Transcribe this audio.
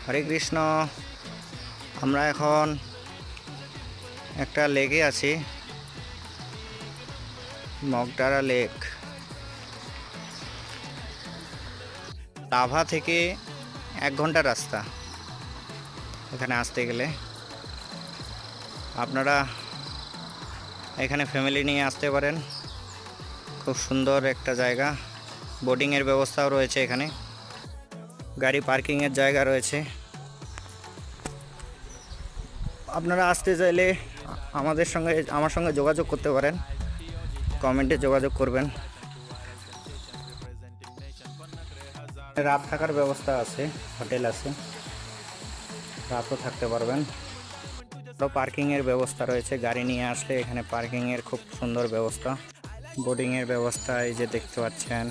হরে কৃষ্ণ। আমরা এখন একটা লেকে আছি, মগডারা লেক। লাভা থেকে 1 ঘন্টা রাস্তা এখানে আসতে গেলে। আপনারা এখানে ফ্যামিলি নিয়ে আসতে পারেন। খুব সুন্দর একটা জায়গা। বোটিংয়ের ব্যবস্থাও রয়েছে এখানে, গাড়ি পার্কিংয়ের জায়গা রয়েছে। আপনারা আসতে চাইলে আমার সঙ্গে যোগাযোগ করতে পারেন, কমেন্টে যোগাযোগ করবেন। রাত থাকার ব্যবস্থা আছে, হোটেল আছে, রাতও থাকতে পারবেন। তো পার্কিংয়ের ব্যবস্থা রয়েছে, গাড়ি নিয়ে আসলে এখানে পার্কিংয়ের খুব সুন্দর ব্যবস্থা। বোটিংয়ের ব্যবস্থা এই যে দেখতে পাচ্ছেন।